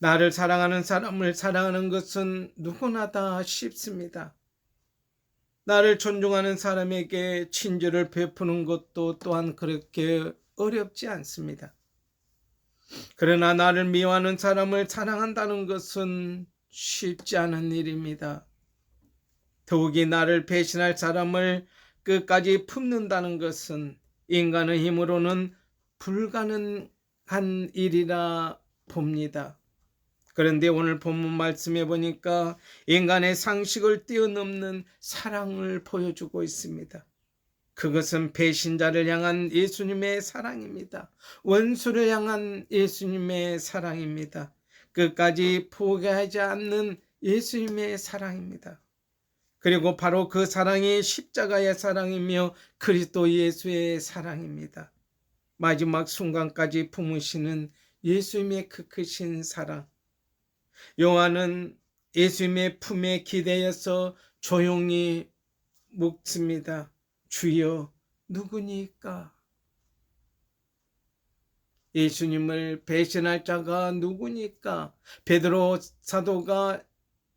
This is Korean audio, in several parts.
나를 사랑하는 사람을 사랑하는 것은 누구나 다 쉽습니다. 나를 존중하는 사람에게 친절을 베푸는 것도 또한 그렇게 어렵지 않습니다. 그러나 나를 미워하는 사람을 사랑한다는 것은 쉽지 않은 일입니다. 더욱이 나를 배신할 사람을 끝까지 품는다는 것은 인간의 힘으로는 불가능한 일이라 봅니다. 그런데 오늘 본문 말씀해 보니까 인간의 상식을 뛰어넘는 사랑을 보여주고 있습니다. 그것은 배신자를 향한 예수님의 사랑입니다. 원수를 향한 예수님의 사랑입니다. 끝까지 포기하지 않는 예수님의 사랑입니다. 그리고 바로 그 사랑이 십자가의 사랑이며 그리스도 예수의 사랑입니다. 마지막 순간까지 품으시는 예수님의 그 크신 사랑. 요한은 예수님의 품에 기대어서 조용히 묻습니다. 주여 누구니까? 예수님을 배신할 자가 누구니까? 베드로 사도가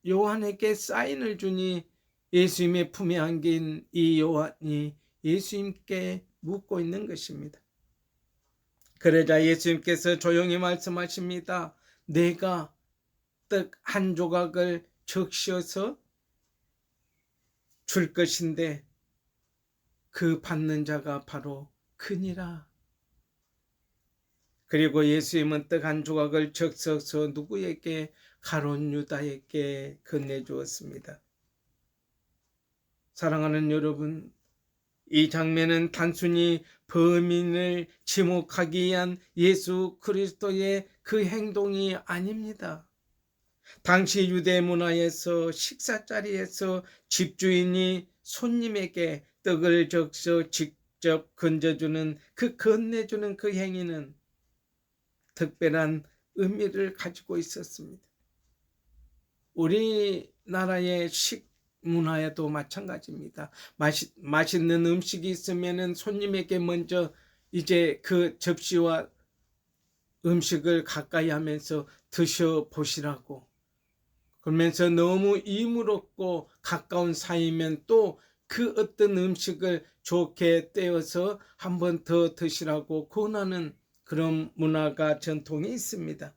요한에게 사인을 주니 예수님의 품에 안긴 이 요한이 예수님께 묻고 있는 것입니다. 그러자 예수님께서 조용히 말씀하십니다. 내가 떡 한 조각을 적셔서 줄 것인데 그 받는 자가 바로 그니라. 그리고 예수님은 떡 한 조각을 적셔서 누구에게? 가룟 유다에게 건네주었습니다. 사랑하는 여러분, 이 장면은 단순히 범인을 지목하기 위한 예수 그리스도의 그 행동이 아닙니다. 당시 유대 문화에서 식사 자리에서 집주인이 손님에게 떡을 적셔 직접 건져주는 건네주는 그 행위는 특별한 의미를 가지고 있었습니다. 우리나라의 문화에도 마찬가지입니다. 맛있는 음식이 있으면은 손님에게 먼저 이제 그 접시와 음식을 가까이 하면서 드셔보시라고. 그러면서 너무 이물없고 가까운 사이면 또 그 어떤 음식을 좋게 떼어서 한 번 더 드시라고 권하는 그런 문화가 전통이 있습니다.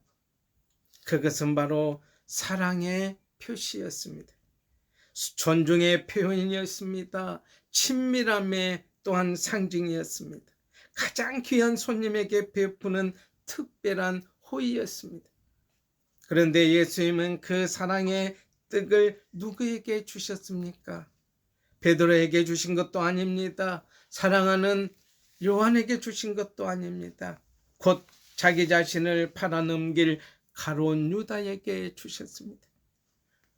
그것은 바로 사랑의 표시였습니다. 존중의 표현이었습니다. 친밀함의 또한 상징이었습니다. 가장 귀한 손님에게 베푸는 특별한 호의였습니다. 그런데 예수님은 그 사랑의 떡을 누구에게 주셨습니까? 베드로에게 주신 것도 아닙니다. 사랑하는 요한에게 주신 것도 아닙니다. 곧 자기 자신을 팔아넘길 가룟 유다에게 주셨습니다.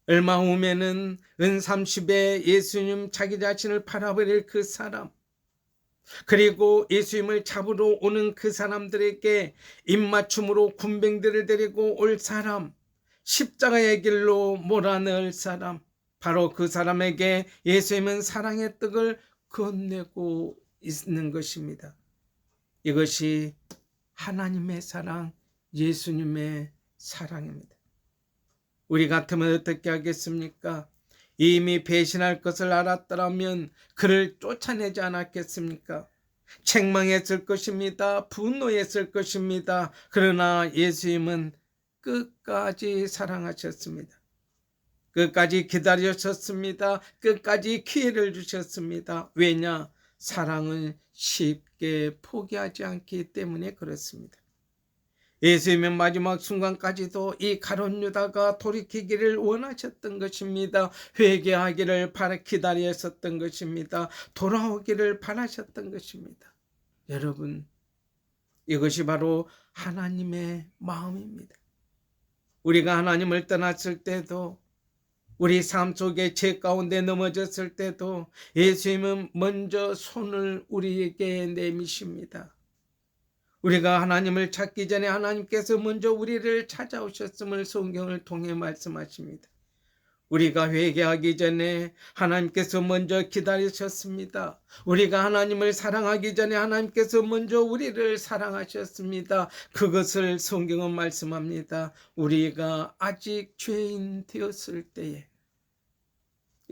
얼마 후면은 은 30에 예수님 자기 자신을 팔아버릴 그 사람, 그리고 예수님을 잡으러 오는 그 사람들에게 입맞춤으로 군병들을 데리고 올 사람, 십자가의 길로 몰아넣을 사람, 바로 그 사람에게 예수님은 사랑의 떡을 건네고 있는 것입니다. 이것이 하나님의 사랑, 예수님의 사랑입니다. 우리 같으면 어떻게 하겠습니까? 이미 배신할 것을 알았더라면 그를 쫓아내지 않았겠습니까? 책망했을 것입니다. 분노했을 것입니다. 그러나 예수님은 끝까지 사랑하셨습니다. 끝까지 기다리셨습니다. 끝까지 기회를 주셨습니다. 왜냐? 사랑은 쉽게 포기하지 않기 때문에 그렇습니다. 예수님의 마지막 순간까지도 이 가룟 유다가 돌이키기를 원하셨던 것입니다. 회개하기를 기다렸었던 것입니다. 돌아오기를 바라셨던 것입니다. 여러분, 이것이 바로 하나님의 마음입니다. 우리가 하나님을 떠났을 때도, 우리 삶 속에 죄 가운데 넘어졌을 때도 예수님은 먼저 손을 우리에게 내미십니다. 우리가 하나님을 찾기 전에 하나님께서 먼저 우리를 찾아오셨음을 성경을 통해 말씀하십니다. 우리가 회개하기 전에 하나님께서 먼저 기다리셨습니다. 우리가 하나님을 사랑하기 전에 하나님께서 먼저 우리를 사랑하셨습니다. 그것을 성경은 말씀합니다. 우리가 아직 죄인 되었을 때에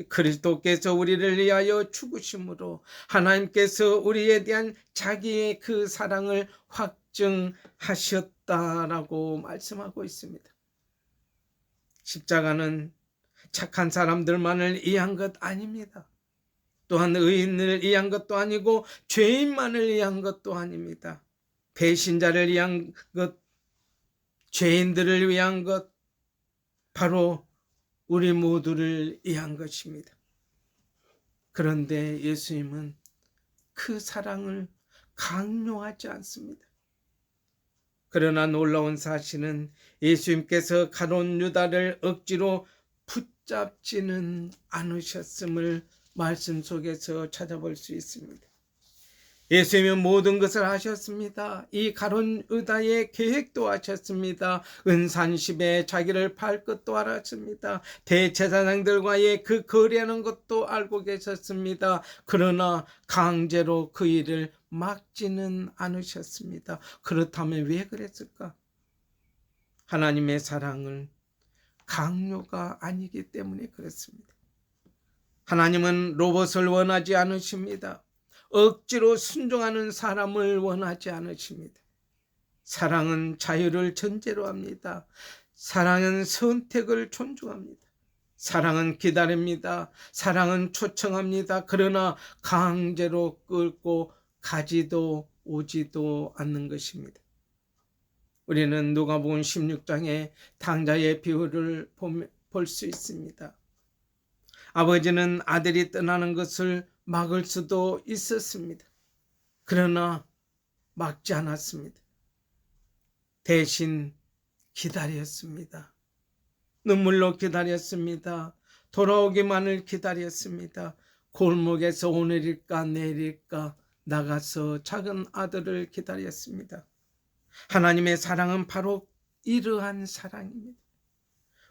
그리스도께서 우리를 위하여 죽으심으로 하나님께서 우리에 대한 자기의 그 사랑을 확증하셨다라고 말씀하고 있습니다. 십자가는 착한 사람들만을 위한 것 아닙니다. 또한 의인을 위한 것도 아니고 죄인만을 위한 것도 아닙니다. 배신자를 위한 것, 죄인들을 위한 것, 바로 우리 모두를 위한 것입니다. 그런데 예수님은 그 사랑을 강요하지 않습니다. 그러나 놀라운 사실은 예수님께서 가룟 유다를 억지로 붙잡지는 않으셨음을 말씀 속에서 찾아볼 수 있습니다. 예수님은 모든 것을 하셨습니다. 이 가룟 유다의 계획도 하셨습니다. 은산십에 자기를 팔 것도 알았습니다. 대제사장들과의 그 거래하는 것도 알고 계셨습니다. 그러나 강제로 그 일을 막지는 않으셨습니다. 그렇다면 왜 그랬을까? 하나님의 사랑을 강요가 아니기 때문에 그렇습니다. 하나님은 로봇을 원하지 않으십니다. 억지로 순종하는 사람을 원하지 않으십니다. 사랑은 자유를 전제로 합니다. 사랑은 선택을 존중합니다. 사랑은 기다립니다. 사랑은 초청합니다. 그러나 강제로 끌고 가지도 오지도 않는 것입니다. 우리는 누가복음 16장의 당자의 비유를 볼 수 있습니다. 아버지는 아들이 떠나는 것을 막을 수도 있었습니다. 그러나 막지 않았습니다. 대신 기다렸습니다. 눈물로 기다렸습니다. 돌아오기만을 기다렸습니다. 골목에서 오늘일까 내일일까 나가서 작은 아들을 기다렸습니다. 하나님의 사랑은 바로 이러한 사랑입니다.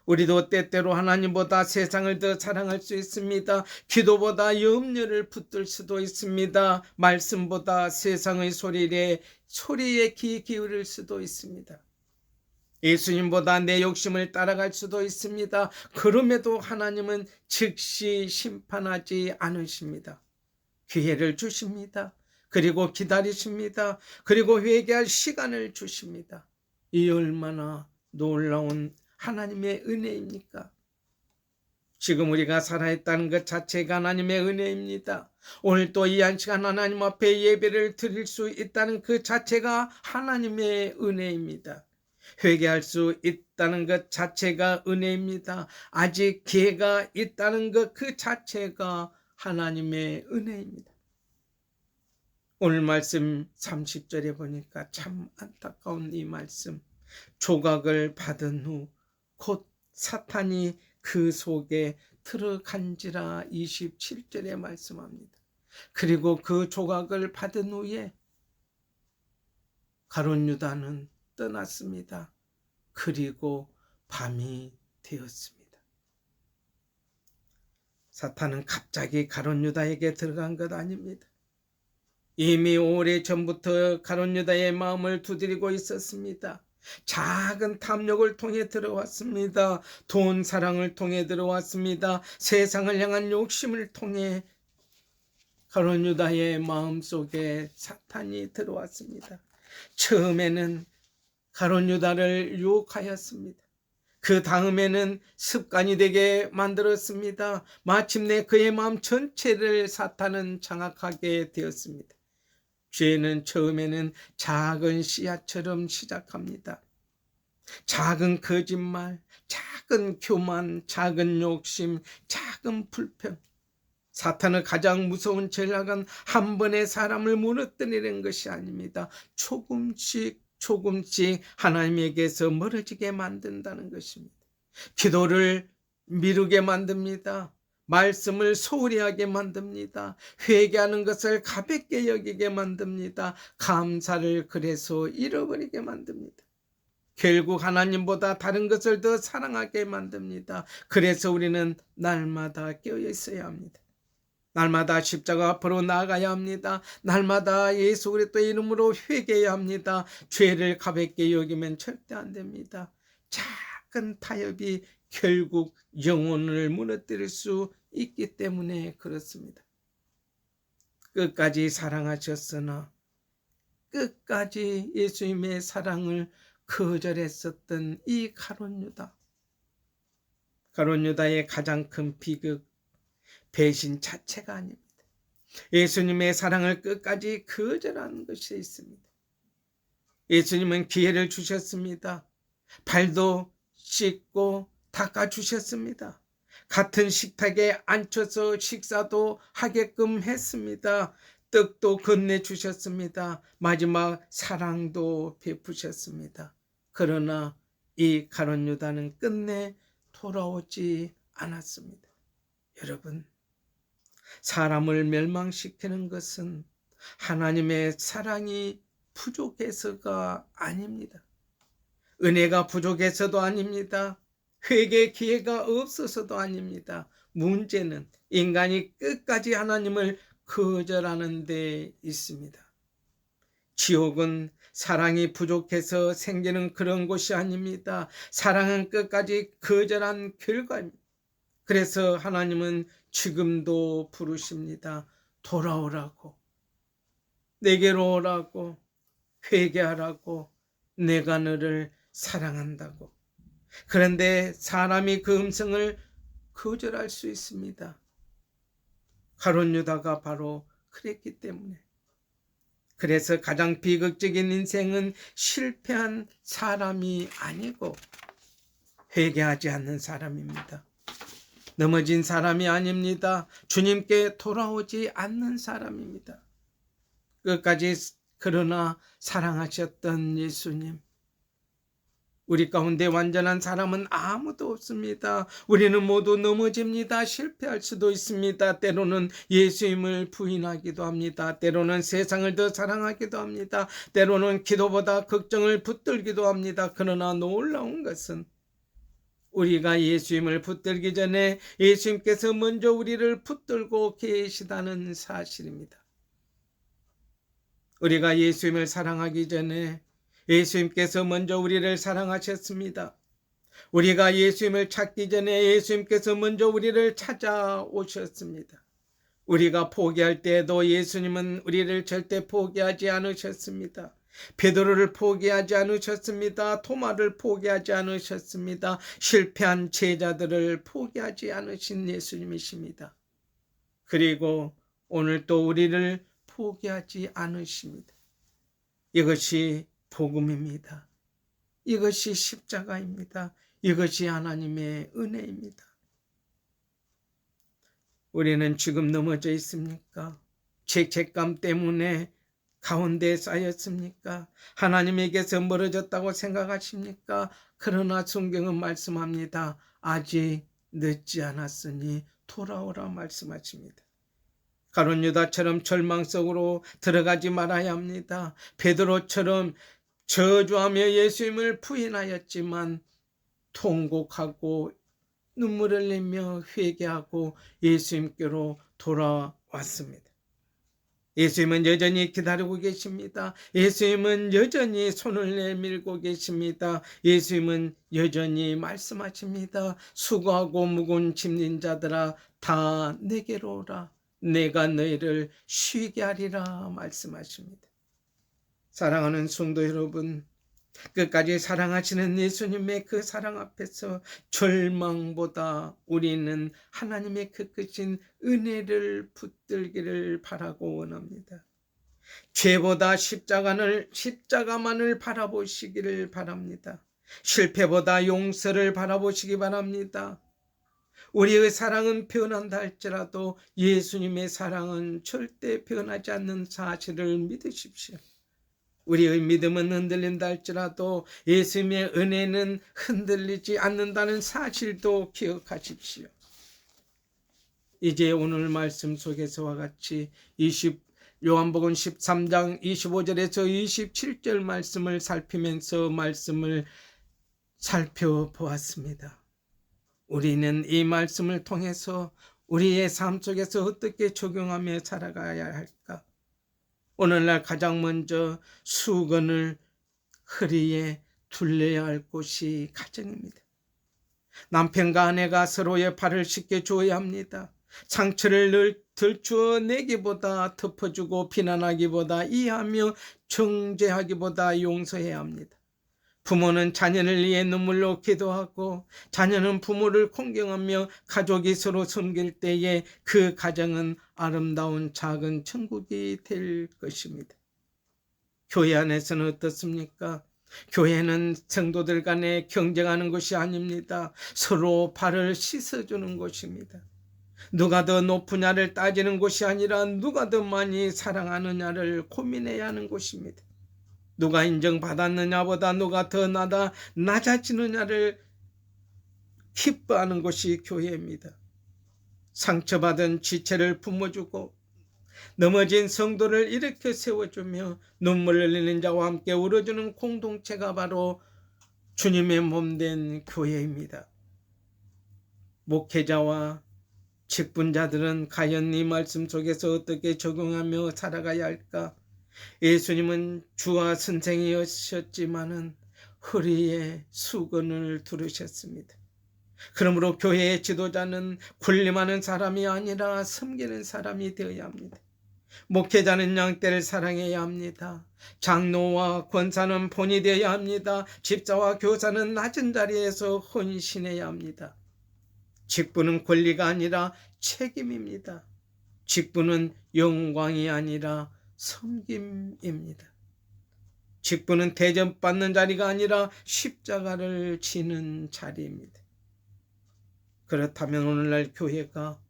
우리도 때때로 하나님보다 세상을 더 사랑할 수 있습니다. 기도보다 염려를 붙들 수도 있습니다. 말씀보다 세상의 소리에 귀 기울일 수도 있습니다. 예수님보다 내 욕심을 따라갈 수도 있습니다. 그럼에도 하나님은 즉시 심판하지 않으십니다. 기회를 주십니다. 그리고 기다리십니다. 그리고 회개할 시간을 주십니다. 이 얼마나 놀라운 하나님의 은혜입니까? 지금 우리가 살아있다는 것 자체가 하나님의 은혜입니다. 오늘 또 이 한 시간 하나님 앞에 예배를 드릴 수 있다는 그 자체가 하나님의 은혜입니다. 회개할 수 있다는 것 자체가 은혜입니다. 아직 기회가 있다는 것 그 자체가 하나님의 은혜입니다. 오늘 말씀 30절에 보니까 참 안타까운 이 말씀. 조각을 받은 후 곧 사탄이 그 속에 들어간지라 27절에 말씀합니다. 그리고 그 조각을 받은 후에 가룟 유다는 떠났습니다. 그리고 밤이 되었습니다. 사탄은 갑자기 가룟 유다에게 들어간 것 아닙니다. 이미 오래전부터 가룟 유다의 마음을 두드리고 있었습니다. 작은 탐욕을 통해 들어왔습니다. 돈 사랑을 통해 들어왔습니다. 세상을 향한 욕심을 통해 가룟 유다의 마음속에 사탄이 들어왔습니다. 처음에는 가룟 유다를 유혹하였습니다. 그 다음에는 습관이 되게 만들었습니다. 마침내 그의 마음 전체를 사탄은 장악하게 되었습니다. 죄는 처음에는 작은 씨앗처럼 시작합니다. 작은 거짓말, 작은 교만, 작은 욕심, 작은 불평. 사탄의 가장 무서운 전략은 한 번에 사람을 무너뜨리는 것이 아닙니다. 조금씩 하나님에게서 멀어지게 만든다는 것입니다. 기도를 미루게 만듭니다. 말씀을 소홀히 하게 만듭니다. 회개하는 것을 가볍게 여기게 만듭니다. 감사를 그래서 잃어버리게 만듭니다. 결국 하나님보다 다른 것을 더 사랑하게 만듭니다. 그래서 우리는 날마다 깨어 있어야 합니다. 날마다 십자가 앞으로 나아가야 합니다. 날마다 예수 그리스도의 이름으로 회개해야 합니다. 죄를 가볍게 여기면 절대 안 됩니다. 작은 타협이 결국 영혼을 무너뜨릴 수 있기 때문에 그렇습니다. 끝까지 사랑하셨으나 끝까지 예수님의 사랑을 거절했었던 이 가룟 유다. 가룟 유다의 가장 큰 비극, 배신 자체가 아닙니다. 예수님의 사랑을 끝까지 거절하는 것이 있습니다. 예수님은 기회를 주셨습니다. 발도 씻고 닦아주셨습니다. 같은 식탁에 앉혀서 식사도 하게끔 했습니다. 떡도 건네주셨습니다. 마지막 사랑도 베푸셨습니다. 그러나 이 가룟 유다는 끝내 돌아오지 않았습니다. 여러분, 사람을 멸망시키는 것은 하나님의 사랑이 부족해서가 아닙니다. 은혜가 부족해서도 아닙니다. 회개 기회가 없어서도 아닙니다. 문제는 인간이 끝까지 하나님을 거절하는 데 있습니다. 지옥은 사랑이 부족해서 생기는 그런 곳이 아닙니다. 사랑은 끝까지 거절한 결과입니다. 그래서 하나님은 지금도 부르십니다. 돌아오라고, 내게로 오라고, 회개하라고, 내가 너를 사랑한다고. 그런데 사람이 그 음성을 거절할 수 있습니다. 가룟 유다가 바로 그랬기 때문에. 그래서 가장 비극적인 인생은 실패한 사람이 아니고 회개하지 않는 사람입니다. 넘어진 사람이 아닙니다. 주님께 돌아오지 않는 사람입니다. 끝까지 그러나 사랑하셨던 예수님. 우리 가운데 완전한 사람은 아무도 없습니다. 우리는 모두 넘어집니다. 실패할 수도 있습니다. 때로는 예수님을 부인하기도 합니다. 때로는 세상을 더 사랑하기도 합니다. 때로는 기도보다 걱정을 붙들기도 합니다. 그러나 놀라운 것은 우리가 예수님을 붙들기 전에 예수님께서 먼저 우리를 붙들고 계시다는 사실입니다. 우리가 예수님을 사랑하기 전에 예수님께서 먼저 우리를 사랑하셨습니다. 우리가 예수님을 찾기 전에 예수님께서 먼저 우리를 찾아오셨습니다. 우리가 포기할 때에도 예수님은 우리를 절대 포기하지 않으셨습니다. 베드로를 포기하지 않으셨습니다. 토마를 포기하지 않으셨습니다. 실패한 제자들을 포기하지 않으신 예수님이십니다. 그리고 오늘 또 우리를 포기하지 않으십니다. 이것이 복음입니다. 이것이 십자가입니다. 이것이 하나님의 은혜입니다. 우리는 지금 넘어져 있습니까? 죄책감 때문에 가운데 쌓였습니까? 하나님에게서 멀어졌다고 생각하십니까? 그러나 성경은 말씀합니다. 아직 늦지 않았으니 돌아오라 말씀하십니다. 가룟 유다처럼 절망 속으로 들어가지 말아야 합니다. 베드로처럼 저주하며 예수님을 부인하였지만 통곡하고 눈물을 흘리며 회개하고 예수님께로 돌아왔습니다. 예수님은 여전히 기다리고 계십니다. 예수님은 여전히 손을 내밀고 계십니다. 예수님은 여전히 말씀하십니다. 수고하고 무거운 짐진 자들아 다 내게로 오라. 내가 너희를 쉬게 하리라 말씀하십니다. 사랑하는 성도 여러분, 끝까지 사랑하시는 예수님의 그 사랑 앞에서 절망보다 우리는 하나님의 그 크신 은혜를 붙들기를 바라고 원합니다. 죄보다 십자가만을 바라보시기를 바랍니다. 실패보다 용서를 바라보시기 바랍니다. 우리의 사랑은 변한다 할지라도 예수님의 사랑은 절대 변하지 않는 사실을 믿으십시오. 우리의 믿음은 흔들린다 할지라도 예수님의 은혜는 흔들리지 않는다는 사실도 기억하십시오. 이제 오늘 말씀 속에서와 같이 요한복음 13장 25절에서 27절 말씀을 살피면서 말씀을 살펴보았습니다. 우리는 이 말씀을 통해서 우리의 삶 속에서 어떻게 적용하며 살아가야 할까? 오늘날 가장 먼저 수건을 허리에 둘러야 할 곳이 가정입니다. 남편과 아내가 서로의 발을 씻겨주어야 합니다. 상처를 늘 들추어내기보다 덮어주고 비난하기보다 이해하며 정죄하기보다 용서해야 합니다. 부모는 자녀를 위해 눈물로 기도하고 자녀는 부모를 공경하며 가족이 서로 섬길 때에 그 가정은 아름다운 작은 천국이 될 것입니다. 교회 안에서는 어떻습니까? 교회는 성도들 간에 경쟁하는 것이 아닙니다. 서로 발을 씻어주는 곳입니다. 누가 더 높으냐를 따지는 곳이 아니라 누가 더 많이 사랑하느냐를 고민해야 하는 곳입니다. 누가 인정받았느냐보다 누가 더 낮아지느냐를 기뻐하는 것이 교회입니다. 상처받은 지체를 품어주고 넘어진 성도를 일으켜 세워주며 눈물을 흘리는 자와 함께 울어주는 공동체가 바로 주님의 몸된 교회입니다. 목회자와 직분자들은 과연 이 말씀 속에서 어떻게 적용하며 살아가야 할까? 예수님은 주와 선생이셨지만은 허리에 수건을 두르셨습니다. 그러므로 교회의 지도자는 군림하는 사람이 아니라 섬기는 사람이 되어야 합니다. 목회자는 양떼를 사랑해야 합니다. 장로와 권사는 본이 되어야 합니다. 집사와 교사는 낮은 자리에서 헌신해야 합니다. 직분은 권리가 아니라 책임입니다. 직분은 영광이 아니라 섬김입니다. 직분은 대접받는 자리가 아니라 십자가를 지는 자리입니다. 그렇다면 오늘날 교회가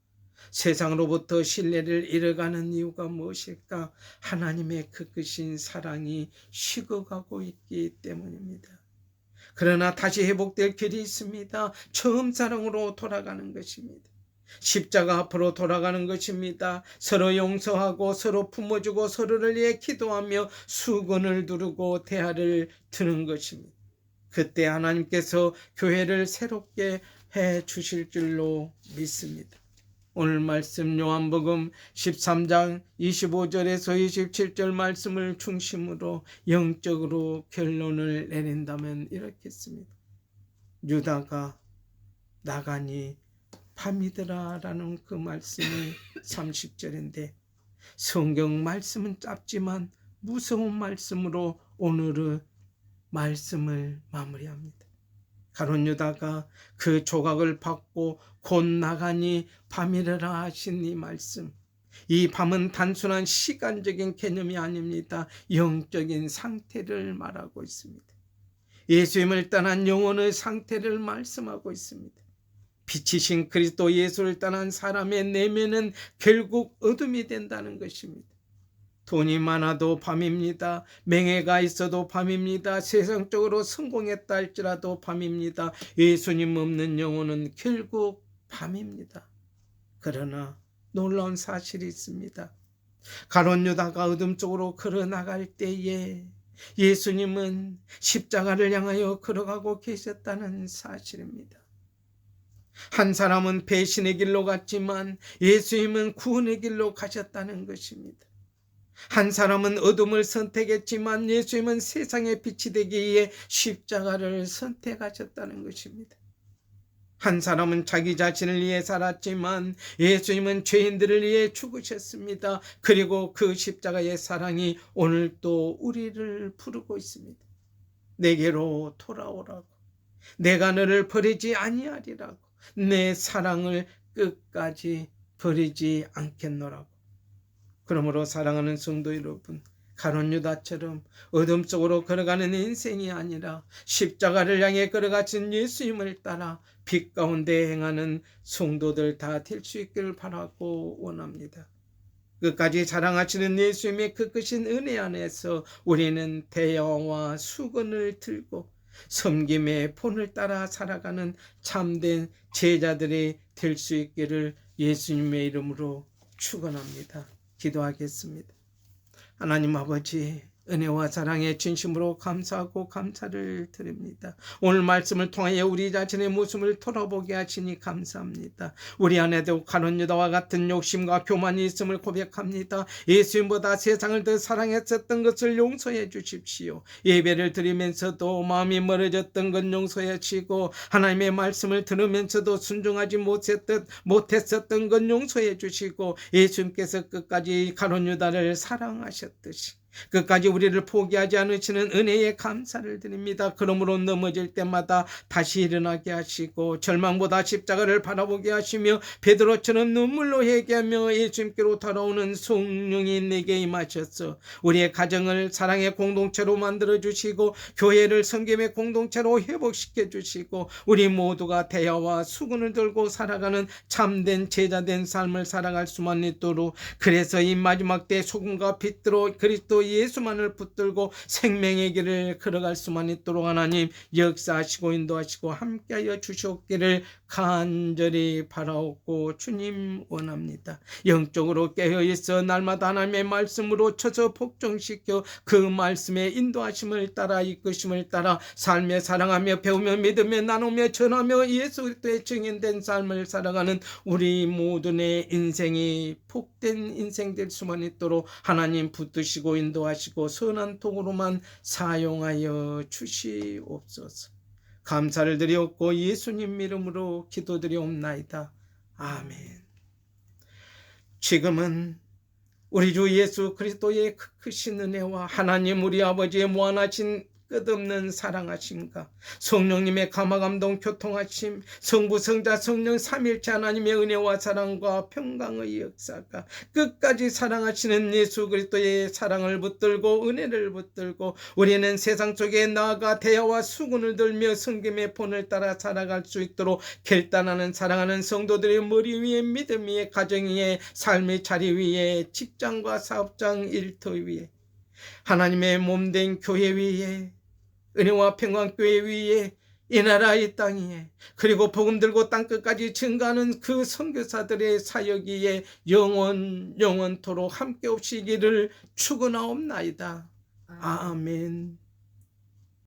세상으로부터 신뢰를 잃어가는 이유가 무엇일까? 하나님의 그 크신 사랑이 식어가고 있기 때문입니다. 그러나 다시 회복될 길이 있습니다. 처음 사랑으로 돌아가는 것입니다. 십자가 앞으로 돌아가는 것입니다. 서로 용서하고 서로 품어주고 서로를 위해 기도하며 수건을 두르고 대화를 드는 것입니다. 그때 하나님께서 교회를 새롭게 해 주실 줄로 믿습니다. 오늘 말씀 요한복음 13장 25절에서 27절 말씀을 중심으로 영적으로 결론을 내린다면 이렇겠습니다. 유다가 나가니 밤이더라 라는 그 말씀이 30절인데 성경 말씀은 짧지만 무서운 말씀으로 오늘의 말씀을 마무리합니다. 가룟 유다가 그 조각을 받고 곧 나가니 밤이더라 하신 이 말씀, 이 밤은 단순한 시간적인 개념이 아닙니다. 영적인 상태를 말하고 있습니다. 예수님을 떠난 영혼의 상태를 말씀하고 있습니다. 빛이신 그리스도 예수를 떠난 사람의 내면은 결국 어둠이 된다는 것입니다. 돈이 많아도 밤입니다. 명예가 있어도 밤입니다. 세상적으로 성공했다 할지라도 밤입니다. 예수님 없는 영혼은 결국 밤입니다. 그러나 놀라운 사실이 있습니다. 가룟 유다가 어둠 쪽으로 걸어나갈 때에 예수님은 십자가를 향하여 걸어가고 계셨다는 사실입니다. 한 사람은 배신의 길로 갔지만 예수님은 구원의 길로 가셨다는 것입니다. 한 사람은 어둠을 선택했지만 예수님은 세상의 빛이 되기 위해 십자가를 선택하셨다는 것입니다. 한 사람은 자기 자신을 위해 살았지만 예수님은 죄인들을 위해 죽으셨습니다. 그리고 그 십자가의 사랑이 오늘 또 우리를 부르고 있습니다. 내게로 돌아오라고, 내가 너를 버리지 아니하리라고, 내 사랑을 끝까지 버리지 않겠노라고. 그러므로 사랑하는 성도 여러분, 가룟 유다처럼 어둠 속으로 걸어가는 인생이 아니라 십자가를 향해 걸어가신 예수님을 따라 빛 가운데 행하는 성도들 다 될 수 있기를 바라고 원합니다. 끝까지 사랑하시는 예수님의 그 크신 은혜 안에서 우리는 대여와 수건을 들고 섬김의 본을 따라 살아가는 참된 제자들이 될 수 있기를 예수님의 이름으로 축원합니다. 기도하겠습니다. 하나님 아버지, 은혜와 사랑에 진심으로 감사하고 감사를 드립니다. 오늘 말씀을 통하여 우리 자신의 모습을 돌아보게 하시니 감사합니다. 우리 안에도 가룟 유다와 같은 욕심과 교만이 있음을 고백합니다. 예수님보다 세상을 더 사랑했었던 것을 용서해 주십시오. 예배를 드리면서도 마음이 멀어졌던 건 용서해 주시고 하나님의 말씀을 들으면서도 순종하지 못했었던 건 용서해 주시고 예수님께서 끝까지 가룟 유다를 사랑하셨듯이 끝까지 우리를 포기하지 않으시는 은혜에 감사를 드립니다. 그러므로 넘어질 때마다 다시 일어나게 하시고 절망보다 십자가를 바라보게 하시며 베드로처럼 눈물로 회개하며 예수님께로 돌아오는 성령이 내게 임하셔서 우리의 가정을 사랑의 공동체로 만들어 주시고 교회를 섬김의 공동체로 회복시켜 주시고 우리 모두가 대화와 수군을 들고 살아가는 참된 제자된 삶을 살아갈 수만 있도록 그래서 이 마지막 때 소금과 빛으로 그리스도 예수만을 붙들고 생명의 길을 걸어갈 수만 있도록 하나님 역사하시고 인도하시고 함께하여 주시옵기를 간절히 바라옵고 주님 원합니다. 영적으로 깨어있어 날마다 하나님의 말씀으로 쳐서 복종시켜 그 말씀의 인도하심을 따라 이끄심을 따라 삶에 사랑하며 배우며 믿으며 나누며 전하며 예수 그리스도의 증인된 삶을 살아가는 우리 모두의 인생이 복된 인생 될 수만 있도록 하나님 붙드시고 인도하시고 선한 통으로만 사용하여 주시옵소서. 감사를 드리옵고 예수님 이름으로 기도드리옵나이다. 아멘. 지금은 우리 주 예수 그리스도의 크신 은혜와 하나님 우리 아버지의 무한하신 끝없는 사랑하심과 성령님의 감화감동 교통하심 성부 성자 성령 삼일체 하나님의 은혜와 사랑과 평강의 역사가 끝까지 사랑하시는 예수 그리스도의 사랑을 붙들고 은혜를 붙들고 우리는 세상 속에 나아가 대화와 수군을 들며 성김의 본을 따라 살아갈 수 있도록 결단하는 사랑하는 성도들의 머리 위에 믿음 위에 가정 위에 삶의 자리 위에 직장과 사업장 일터 위에 하나님의 몸된 교회 위에 은혜와 평강교회 위에 이 나라 이 땅 위에 그리고 복음 들고 땅끝까지 증가하는 그 선교사들의 사역 위에 영원토록 함께 없이기를 축원하옵나이다. 아멘.